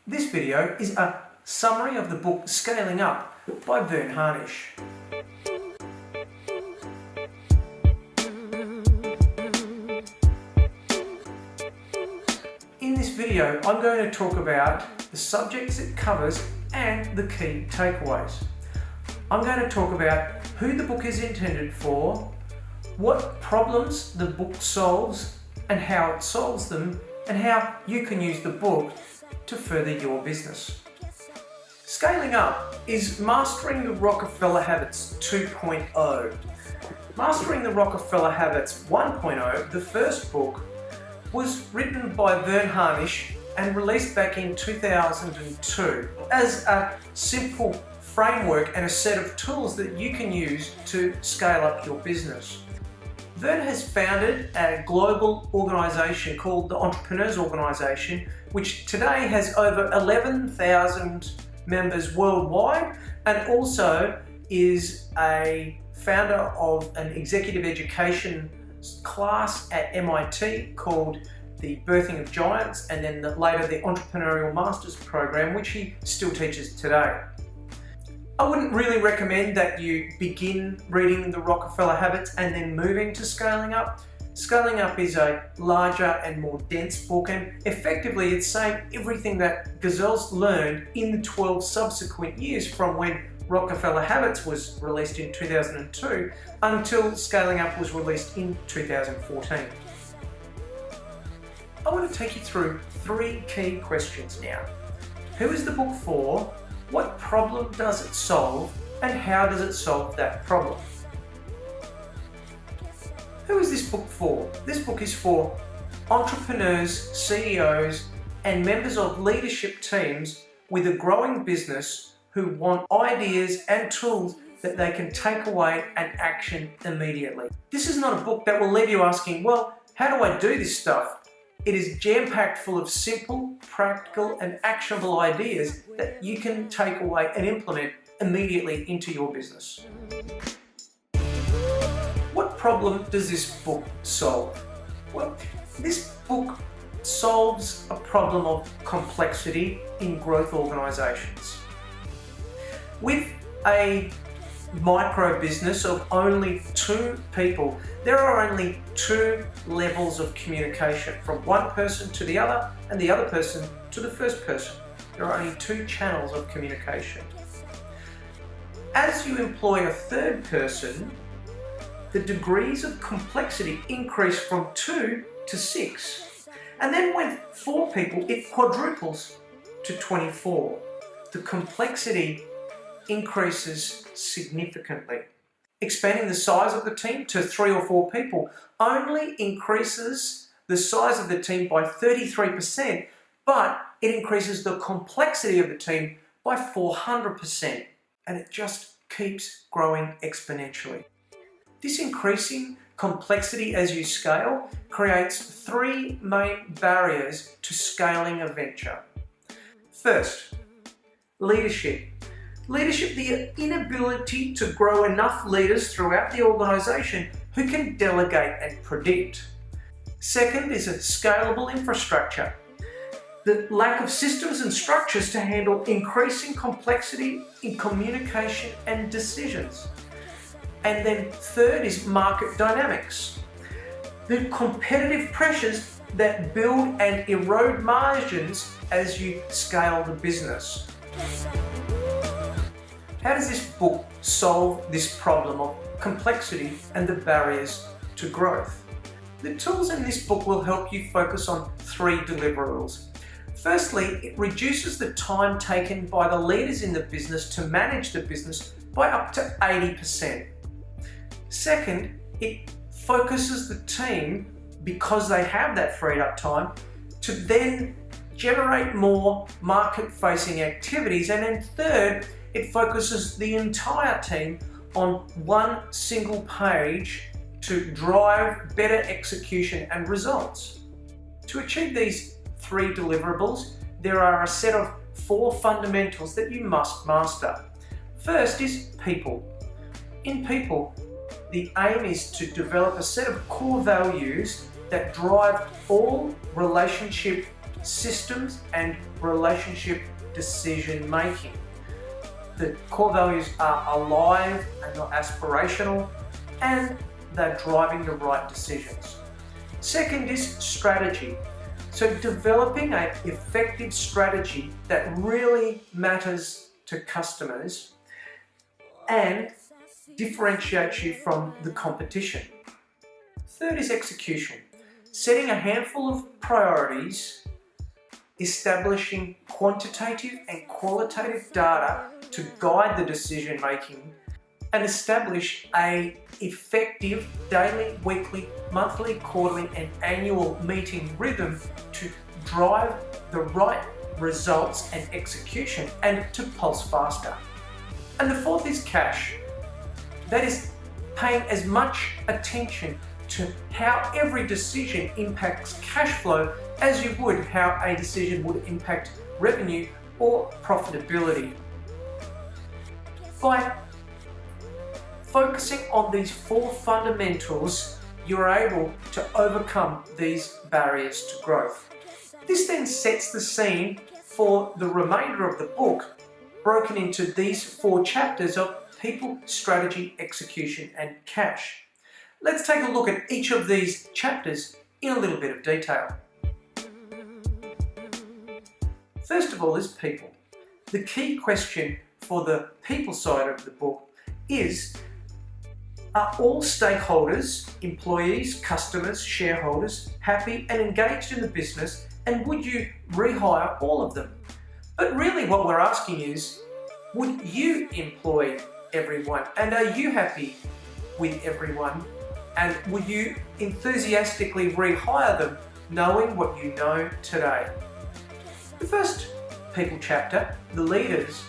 This video is a summary of the book Scaling Up by Verne Harnish. In this video, I'm going to talk about the subjects it covers and the key takeaways. I'm going to talk about who the book is intended for, what problems the book solves and how it solves them, and how you can use the book to further your business. Scaling Up is Mastering the Rockefeller Habits 2.0. Mastering the Rockefeller Habits 1.0, the first book, was written by Verne Harnish and released back in 2002 as a simple framework and a set of tools that you can use to scale up your business. Verne has founded a global organisation called the Entrepreneurs Organisation, which today has over 11,000 members worldwide, and also is a founder of an executive education class at MIT called the Birthing of Giants, and then later the Entrepreneurial Masters program, which he still teaches today. I wouldn't really recommend that you begin reading the Rockefeller Habits and then moving to Scaling Up. Scaling Up is a larger and more dense book, and effectively it's saying everything that Gazelles learned in the 12 subsequent years from when Rockefeller Habits was released in 2002 until Scaling Up was released in 2014. I want to take you through 3 key questions now. Who is the book for? What problem does it solve, and how does it solve that problem? Who is this book for? This book is for entrepreneurs, CEOs, and members of leadership teams with a growing business who want ideas and tools that they can take away and action immediately. This is not a book that will leave you asking, well, how do I do this stuff? It is jam-packed full of simple, practical, and actionable ideas that you can take away and implement immediately into your business. What problem does this book solve? Well, this book solves a problem of complexity in growth organisations. With a micro business of only 2 people, there are only 2 levels of communication, from one person to the other and the other person to the first person. There are only 2 channels of communication. As you employ a third person, the degrees of complexity increase from 2 to 6. And then with 4 people, it quadruples to 24. The complexity increases significantly. Expanding the size of the team to 3 or 4 people only increases the size of the team by 33%, but it increases the complexity of the team by 400%, and it just keeps growing exponentially. This increasing complexity as you scale creates 3 main barriers to scaling a venture. First, leadership. Leadership, the inability to grow enough leaders throughout the organisation who can delegate and predict. Second is a scalable infrastructure. The lack of systems and structures to handle increasing complexity in communication and decisions. And then third is market dynamics. The competitive pressures that build and erode margins as you scale the business. How does this book solve this problem of complexity and the barriers to growth? The tools in this book will help you focus on 3 deliverables. Firstly, it reduces the time taken by the leaders in the business to manage the business by up to 80%. Second, it focuses the team, because they have that freed up time, to then generate more market-facing activities. And then third, it focuses the entire team on one single page to drive better execution and results. To achieve these 3 deliverables, there are a set of 4 fundamentals that you must master. First is people. In people, the aim is to develop a set of core values that drive all relationship systems and relationship decision making. The core values are alive and not aspirational, and they're driving the right decisions. Second is strategy. So developing an effective strategy that really matters to customers and differentiates you from the competition. Third is execution. Setting a handful of priorities, establishing quantitative and qualitative data to guide the decision making, and establish an effective daily, weekly, monthly, quarterly and annual meeting rhythm to drive the right results and execution and to pulse faster. And the fourth is cash. That is paying as much attention to how every decision impacts cash flow as you would how a decision would impact revenue or profitability. By focusing on these four fundamentals, you're able to overcome these barriers to growth. This then sets the scene for the remainder of the book, broken into these four chapters of people, strategy, execution, and cash. Let's take a look at each of these chapters in a little bit of detail. First of all is people. The key question for the people side of the book is, are all stakeholders, employees, customers, shareholders, happy and engaged in the business, and would you rehire all of them? But really what we're asking is, would you employ everyone, and are you happy with everyone, and would you enthusiastically rehire them knowing what you know today? The first people chapter, the leaders,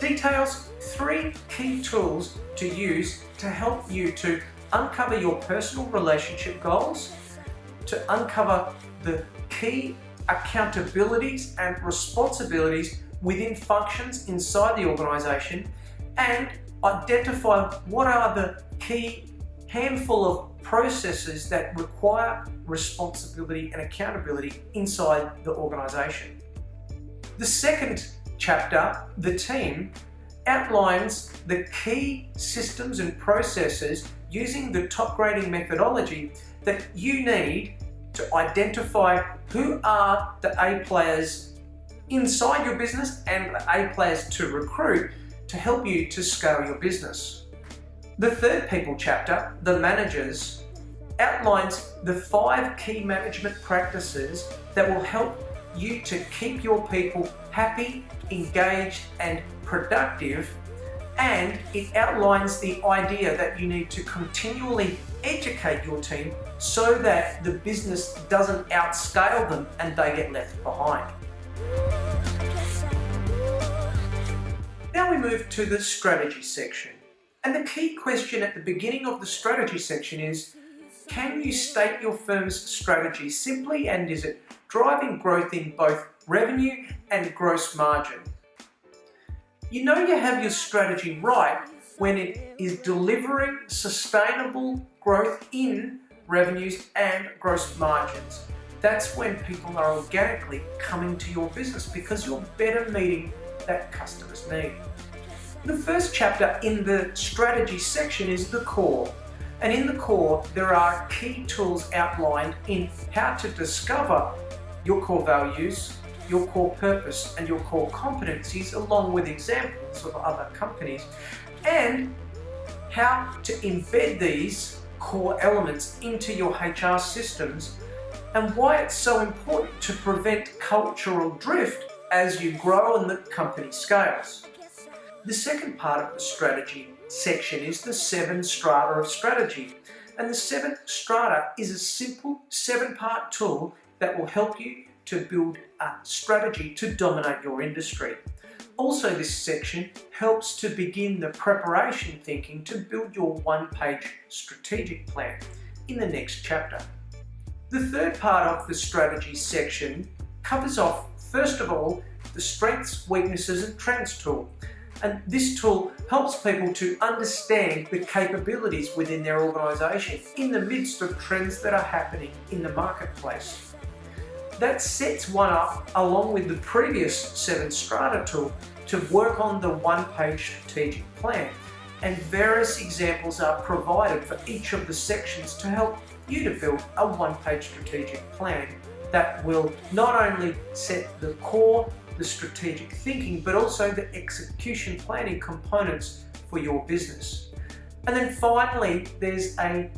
details 3 key tools to use to help you to uncover your personal relationship goals, to uncover the key accountabilities and responsibilities within functions inside the organisation, and identify what are the key handful of processes that require responsibility and accountability inside the organisation. The second chapter, the team, outlines the key systems and processes using the top grading methodology that you need to identify who are the A players inside your business and the A players to recruit to help you to scale your business. The third people chapter, the managers, outlines the 5 key management practices that will help you to keep your people happy, engaged and productive, and it outlines the idea that you need to continually educate your team so that the business doesn't outscale them and they get left behind. Now we move to the strategy section. And the key question at the beginning of the strategy section is, can you state your firm's strategy simply, and is it driving growth in both revenue and gross margin? You know you have your strategy right when it is delivering sustainable growth in revenues and gross margins. That's when people are organically coming to your business because you're better meeting that customer's need. The first chapter in the strategy section is the core. And in the core, there are key tools outlined in how to discover your core values, your core purpose, and your core competencies, along with examples of other companies, and how to embed these core elements into your HR systems, and why it's so important to prevent cultural drift as you grow and the company scales. The second part of the strategy section is the 7 strata of strategy. And the 7 strata is a simple 7-part tool that will help you to build a strategy to dominate your industry. Also, this section helps to begin the preparation thinking to build your 1-page strategic plan in the next chapter. The third part of the strategy section covers off, first of all, the strengths, weaknesses and trends tool. And this tool helps people to understand the capabilities within their organisation in the midst of trends that are happening in the marketplace. that sets one up along with the previous 7 strata tool to work on the one-page strategic plan. And various examples are provided for each of the sections to help you to build a one-page strategic plan that will not only set the core, the strategic thinking, but also the execution planning components for your business. And then finally, there's a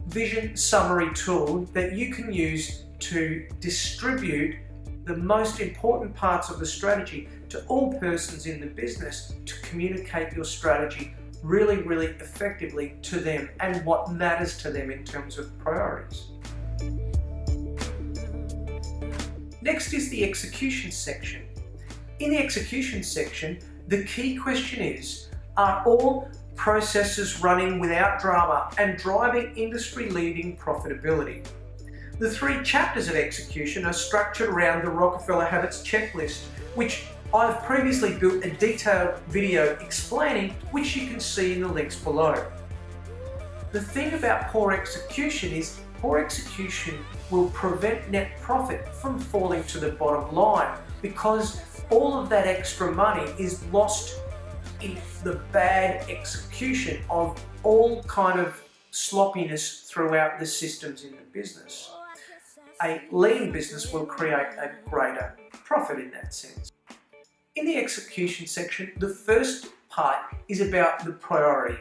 vision summary tool that you can use to distribute the most important parts of the strategy to all persons in the business to communicate your strategy really effectively to them and what matters to them in terms of priorities. Next is the execution section. In the execution section, the key question is, are all processes running without drama and driving industry-leading profitability? The 3 chapters of execution are structured around the Rockefeller Habits checklist, which I've previously built a detailed video explaining, which you can see in the links below. The thing about poor execution is poor execution will prevent net profit from falling to the bottom line because all of that extra money is lost in the bad execution of all kind of sloppiness throughout the systems in the business. A lean business will create a greater profit in that sense. In the execution section, the first part is about the priority,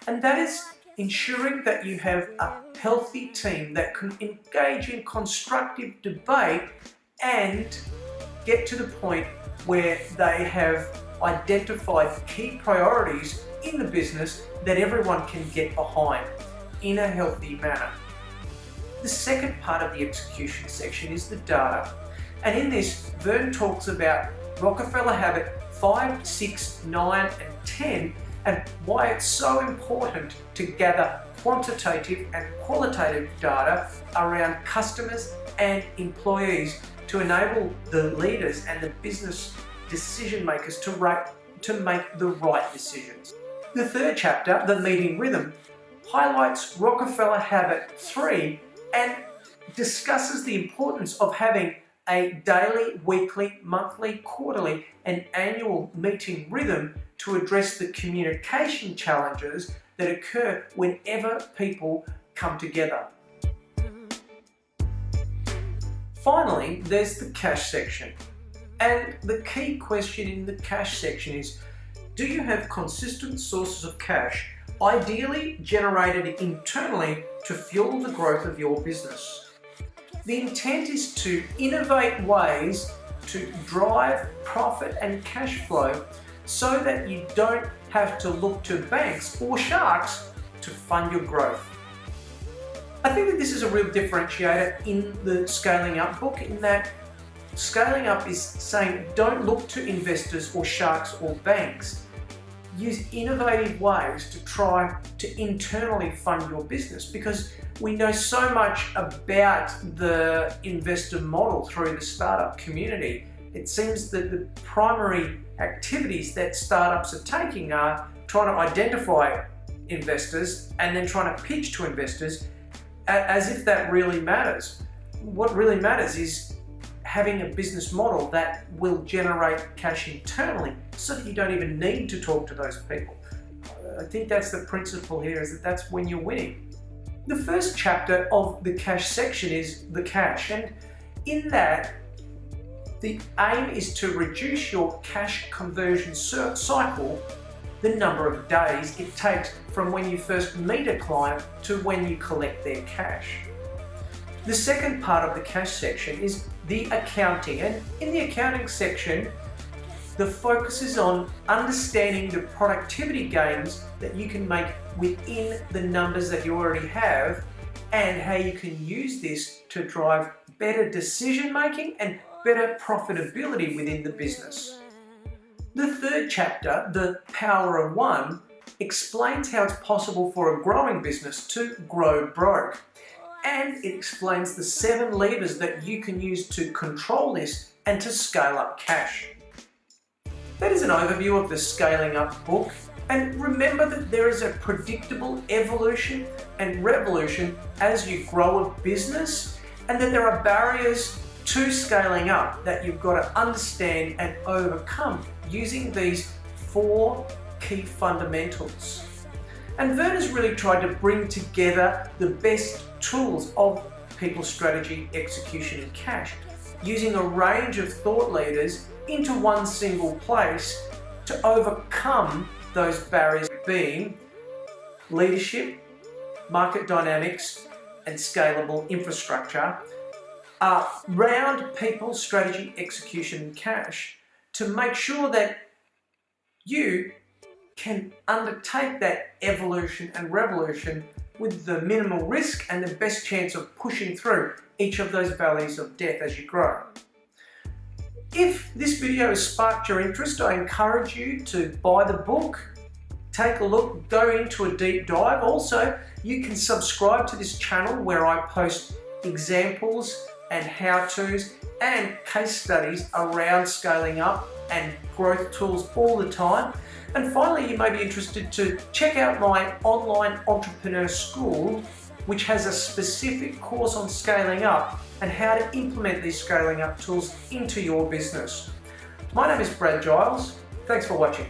and that is ensuring that you have a healthy team that can engage in constructive debate and get to the point where they have identified key priorities in the business that everyone can get behind in a healthy manner. The second part of the execution section is the data, and in this, Verne talks about Rockefeller Habit 5, 6, 9 and 10 and why it's so important to gather quantitative and qualitative data around customers and employees to enable the leaders and the business decision makers to make the right decisions. The third chapter, the meeting rhythm, highlights Rockefeller Habit 3 and discusses the importance of having a daily, weekly, monthly, quarterly and annual meeting rhythm to address the communication challenges that occur whenever people come together. Finally, there's the cash section. And the key question in the cash section is, do you have consistent sources of cash, ideally generated internally to fuel the growth of your business? The intent is to innovate ways to drive profit and cash flow so that you don't have to look to banks or sharks to fund your growth. I think that this is a real differentiator in the Scaling Up book, in that Scaling Up is saying don't look to investors or sharks or banks. Use innovative ways to try to internally fund your business, because we know so much about the investor model through the startup community. It seems that the primary activities that startups are taking are trying to identify investors and then trying to pitch to investors as if that really matters. What really matters is having a business model that will generate cash internally so that you don't even need to talk to those people. I think that's the principle here, is that that's when you're winning. The first chapter of the cash section is the cash, and in that the aim is to reduce your cash conversion cycle, the number of days it takes from when you first meet a client to when you collect their cash. The second part of the cash section is the accounting, and in the accounting section, the focus is on understanding the productivity gains that you can make within the numbers that you already have and how you can use this to drive better decision making and better profitability within the business. The third chapter, the Power of One, explains how it's possible for a growing business to grow broke. And it explains the 7 levers that you can use to control this and to scale up cash. That is an overview of the Scaling Up book. And remember that there is a predictable evolution and revolution as you grow a business, and that there are barriers to scaling up that you've got to understand and overcome using these 4 key fundamentals. And Verne has really tried to bring together the best tools of people strategy, execution and cash, using a range of thought leaders into one single place to overcome those barriers, being leadership, market dynamics and scalable infrastructure around people, strategy, execution and cash, to make sure that you can undertake that evolution and revolution with the minimal risk and the best chance of pushing through each of those valleys of death as you grow. If this video has sparked your interest, I encourage you to buy the book, take a look, go into a deep dive. Also, you can subscribe to this channel where I post examples and how-tos and case studies around scaling up and growth tools all the time. And finally, you may be interested to check out my online entrepreneur school, which has a specific course on scaling up and how to implement these scaling up tools into your business. My name is Brad Giles. Thanks for watching.